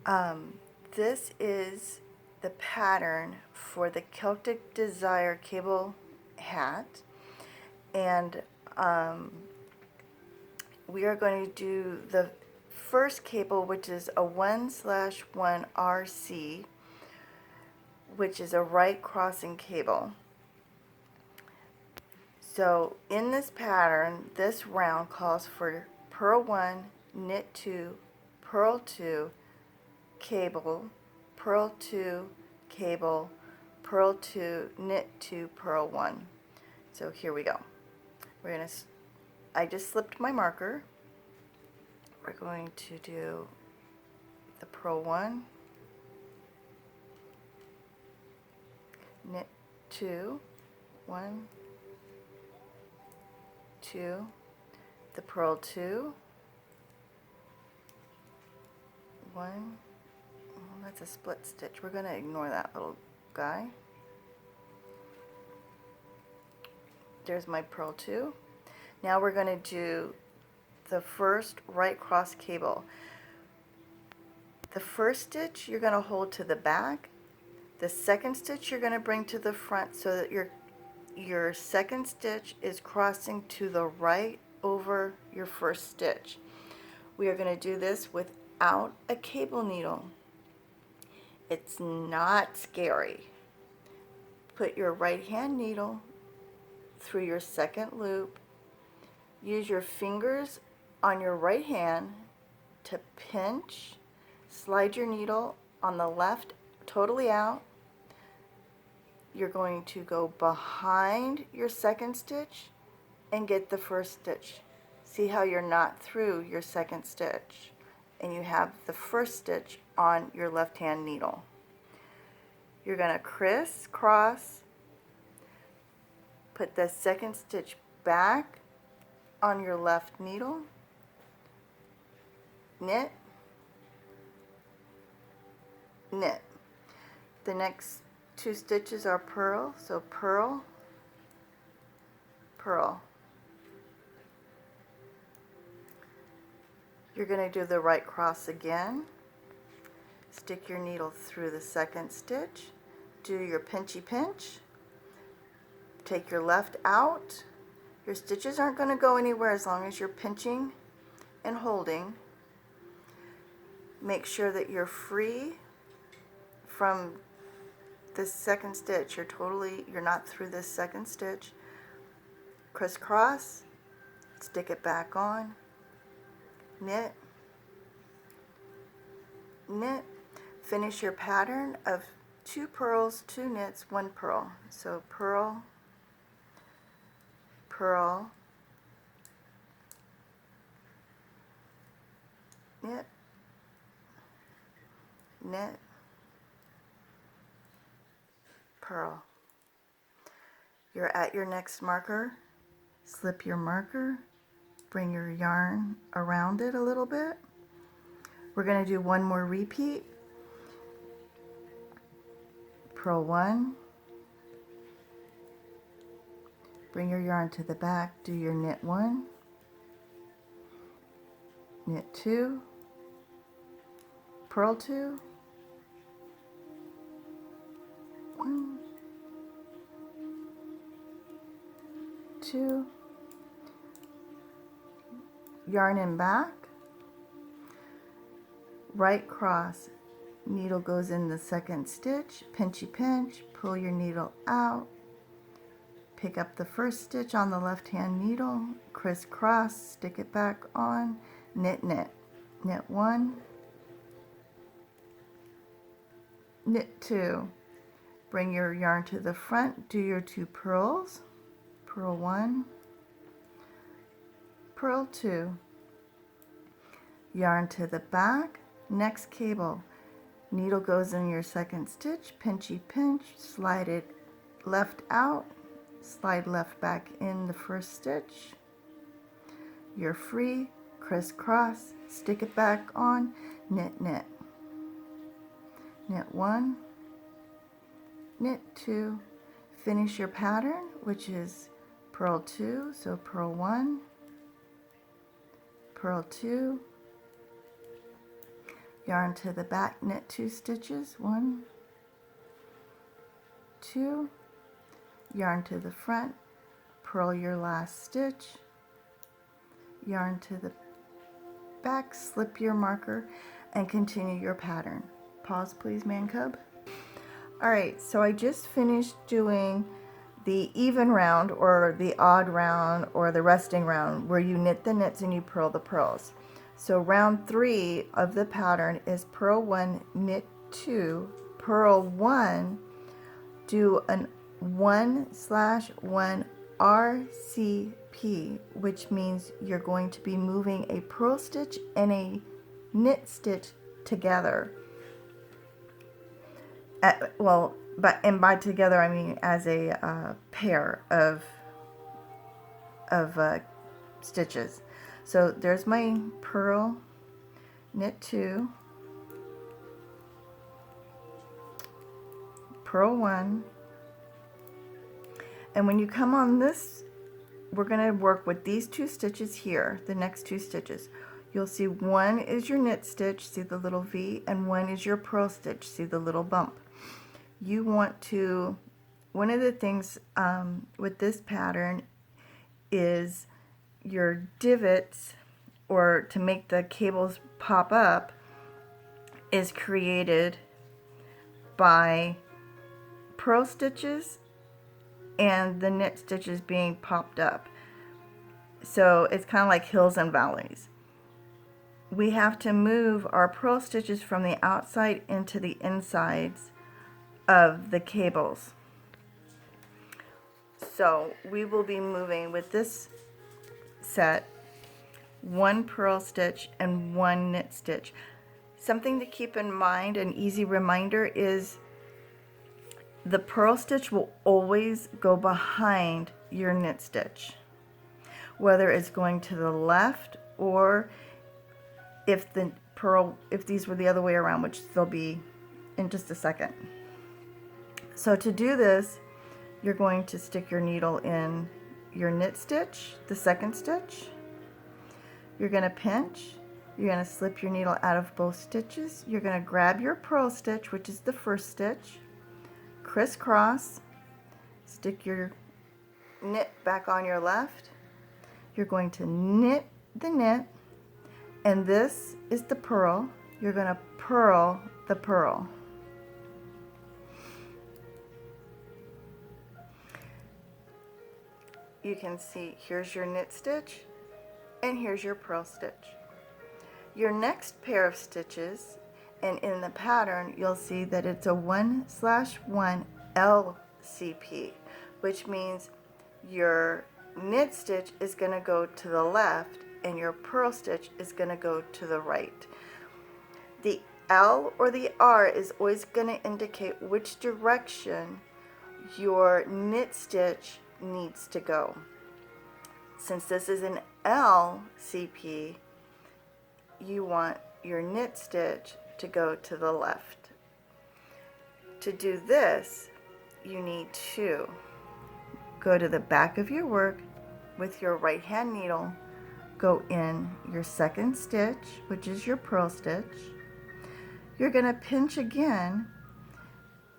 This is the pattern for the Celtic Desire cable hat, and we are going to do the first cable, which is a 1/1 RC, which is a right crossing cable. So in this pattern, this round calls for purl 1, knit 2, purl 2, cable, purl 2, cable, purl 2, knit 2, purl 1. So here we go. We're going to, I just slipped my marker. We're going to do the purl 1, knit 2, 1, 2, the purl 2, 1, oh, that's a split stitch. We're going to ignore that little guy. There's my purl 2. Now we're going to do the first right cross cable. The first stitch you're going to hold to the back. The second stitch you're going to bring to the front so that your second stitch is crossing to the right over your first stitch. We are going to do this without a cable needle. It's not scary. Put your right hand needle through your second loop. Use your fingers on your right hand to pinch. Slide your needle on the left totally out. You're going to go behind your second stitch and get the first stitch. See how you're not through your second stitch and you have the first stitch on your left hand needle. You're going to crisscross, put the second stitch back on your left needle, knit, knit. The next two stitches are purl, so purl, purl. You're going to do the right cross again. Stick your needle through the second stitch, do your pinchy pinch, take your left out. Your stitches aren't going to go anywhere as long as you're pinching and holding. Make sure that you're free from this second stitch. You're not through this second stitch. Crisscross, stick it back on, knit, knit. Finish your pattern of 2 purls, 2 knits, 1 purl. So purl, purl, knit, knit, purl. You're at your next marker. Slip your marker, bring your yarn around it a little bit. We're going to do one more repeat. Purl 1, bring your yarn to the back, do your knit 1, knit 2, purl 2, 1, 2, yarn in back, right cross, needle goes in the second stitch, pinchy pinch, pull your needle out, pick up the first stitch on the left hand needle, crisscross, stick it back on, knit, knit, knit 1, knit 2, bring your yarn to the front, do your 2 purls, purl 1, purl 2, yarn to the back, next cable, needle goes in your second stitch, pinchy pinch, slide it left out, slide left back in the first stitch. You're free, crisscross, stick it back on, knit, knit. Knit 1, knit 2, finish your pattern, which is purl 2, so purl 1, purl 2, yarn to the back, knit 2 stitches, 1, 2, yarn to the front, purl your last stitch, yarn to the back, slip your marker, and continue your pattern. Pause please, man cub. Alright, so I just finished doing the even round or the odd round or the resting round where you knit the knits and you purl the purls. So round 3 of the pattern is purl 1, knit 2, purl 1, do an 1/1 RCP, which means you're going to be moving a purl stitch and a knit stitch together. And by together I mean as a pair of stitches. So there's my purl, knit 2, purl 1, and when you come on this, we're going to work with these 2 stitches here, the next 2 stitches. You'll see one is your knit stitch, see the little V, and one is your purl stitch, see the little bump. You want to, one of the things with this pattern is your divots, or to make the cables pop up, is created by purl stitches and the knit stitches being popped up. So it's kind of like hills and valleys. We have to move our purl stitches from the outside into the insides of the cables. So we will be moving with this set 1 purl stitch and 1 knit stitch. Something to keep in mind, an easy reminder, is the purl stitch will always go behind your knit stitch, whether it's going to the left or if these were the other way around, which they'll be in just a second. So to do this, you're going to stick your needle in your knit stitch, the second stitch. You're going to pinch. You're going to slip your needle out of both stitches. You're going to grab your purl stitch, which is the first stitch, crisscross, stick your knit back on your left. You're going to knit the knit, and this is the purl. You're going to purl the purl. You can see here's your knit stitch and here's your purl stitch. Your next pair of stitches, and in the pattern you'll see that it's a 1/1 LCP, which means your knit stitch is going to go to the left and your purl stitch is going to go to the right. The L or the R is always going to indicate which direction your knit stitch needs to go. Since this is an LCP, you want your knit stitch to go to the left. To do this, you need to go to the back of your work with your right hand needle, go in your second stitch, which is your purl stitch. You're going to pinch again.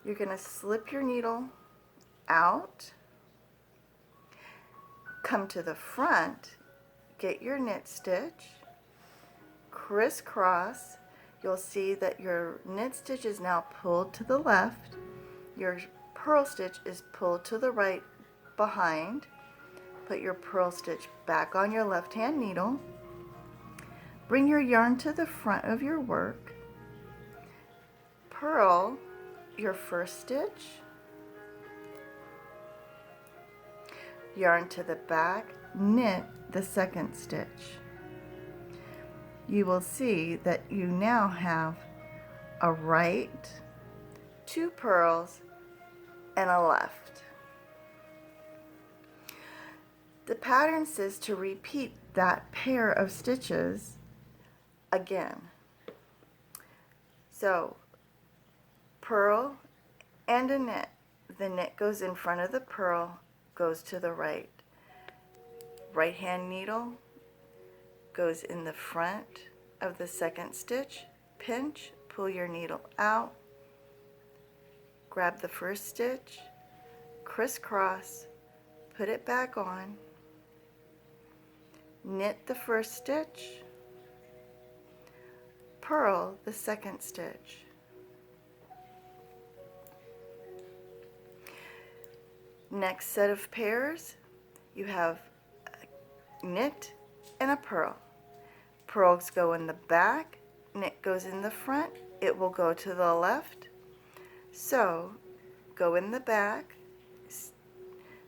You're going to slip your needle out, come to the front, get your knit stitch, crisscross. You'll see that your knit stitch is now pulled to the left, your purl stitch is pulled to the right behind. Put your purl stitch back on your left hand needle, bring your yarn to the front of your work, purl your first stitch, yarn to the back, knit the second stitch. You will see that you now have a right, 2 purls, and a left. The pattern says to repeat that pair of stitches again. So, purl and a knit. The knit goes in front of the purl, goes to the right. Right hand needle goes in the front of the second stitch, pinch, pull your needle out, grab the first stitch, crisscross, put it back on, knit the first stitch, purl the second stitch. Next set of pairs, you have a knit and a purl. Purls go in the back, knit goes in the front, it will go to the left. So go in the back,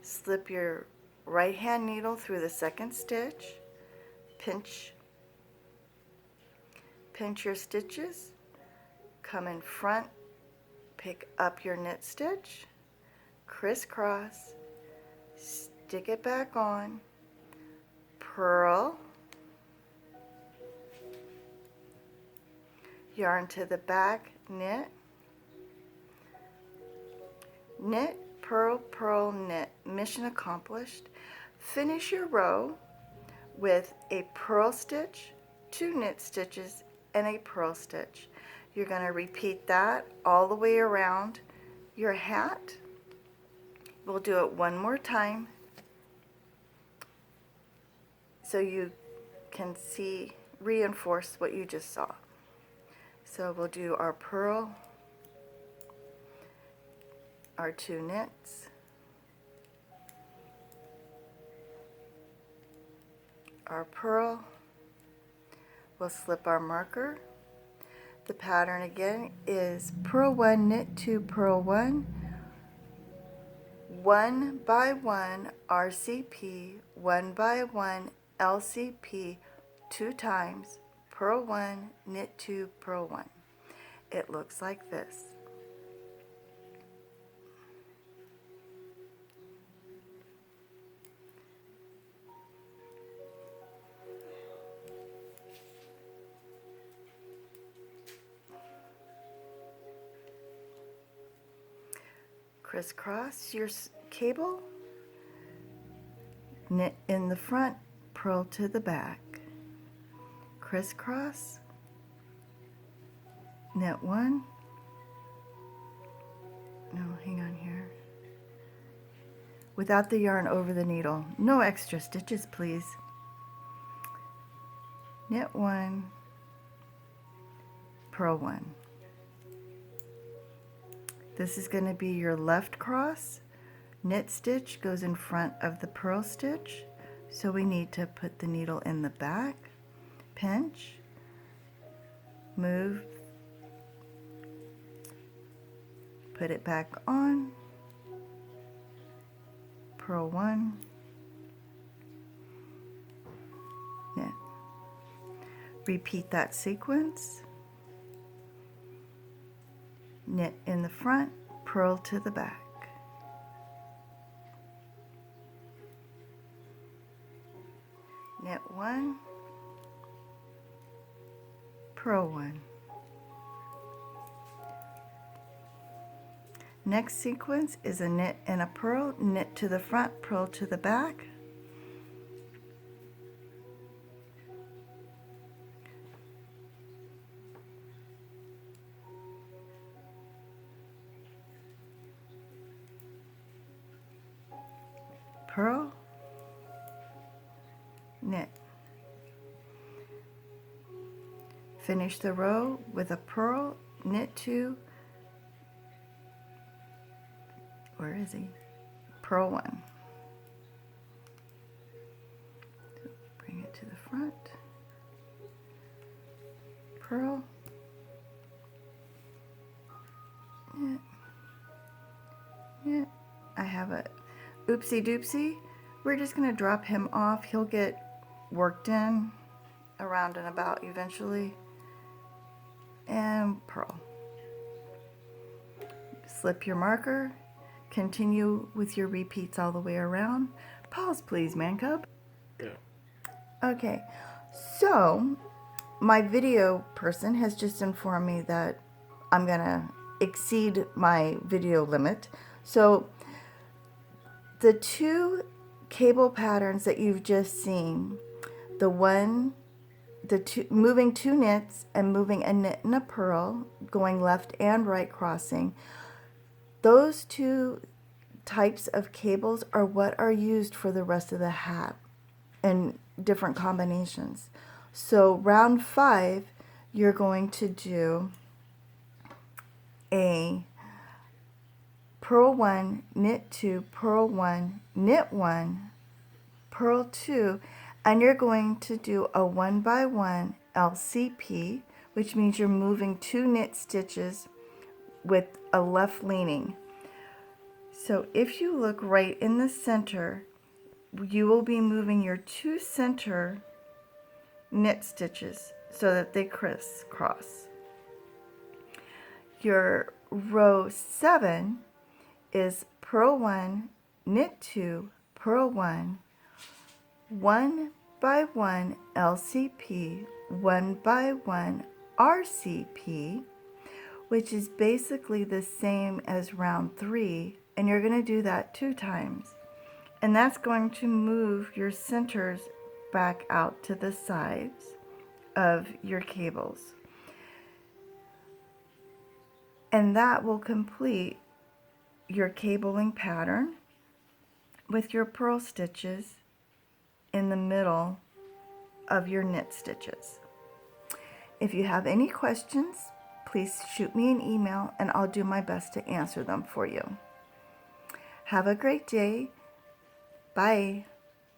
slip your right hand needle through the second stitch, pinch your stitches, come in front, pick up your knit stitch, crisscross, stick it back on, purl, yarn to the back, knit, knit, purl, purl, knit. Mission accomplished. Finish your row with a purl stitch, 2 knit stitches, and a purl stitch. You're going to repeat that all the way around your hat. We'll do it one more time so you can see, reinforce what you just saw. So we'll do our purl, our 2 knits, our purl, we'll slip our marker. The pattern again is purl 1, knit 2, purl 1, 1 by 1 RCP, 1 by 1 LCP, 2 times, purl 1, knit 2, purl 1. It looks like this. Crisscross your cable, knit in the front, purl to the back, crisscross, knit 1, no, hang on here, without the yarn over the needle, no extra stitches please, knit 1, purl 1. This is going to be your left cross. Knit stitch goes in front of the purl stitch, so we need to put the needle in the back, pinch, move, put it back on, purl 1, knit. Repeat that sequence. Knit in the front, purl to the back. Knit 1, purl 1. Next sequence is a knit and a purl, knit to the front, purl to the back. Purl, knit. Finish the row with a purl, knit 2, where is he? Purl 1. Bring it to the front, purl, knit, knit. I have a oopsie doopsie. We're just going to drop him off. He'll get worked in around and about eventually. And purl. Slip your marker. Continue with your repeats all the way around. Pause please, man cub. Yeah. Okay, so my video person has just informed me that I'm gonna exceed my video limit. So the 2 cable patterns that you've just seen, the one moving 2 knits and moving a knit and a purl, going left and right crossing. Those 2 types of cables are what are used for the rest of the hat in different combinations. So round 5, you're going to do a purl 1, knit 2, purl 1, knit 1, purl 2, and you're going to do a 1 by 1 LCP, which means you're moving 2 knit stitches with a left leaning. So if you look right in the center, you will be moving your 2 center knit stitches so that they crisscross. Your row 7 is purl 1, knit 2, purl 1, 1 by 1 LCP, 1 by 1 RCP, which is basically the same as round 3, and you're going to do that 2 times. And that's going to move your centers back out to the sides of your cables. And that will complete your cabling pattern with your purl stitches in the middle of your knit stitches. If you have any questions, please shoot me an email and I'll do my best to answer them for you. Have a great day. Bye.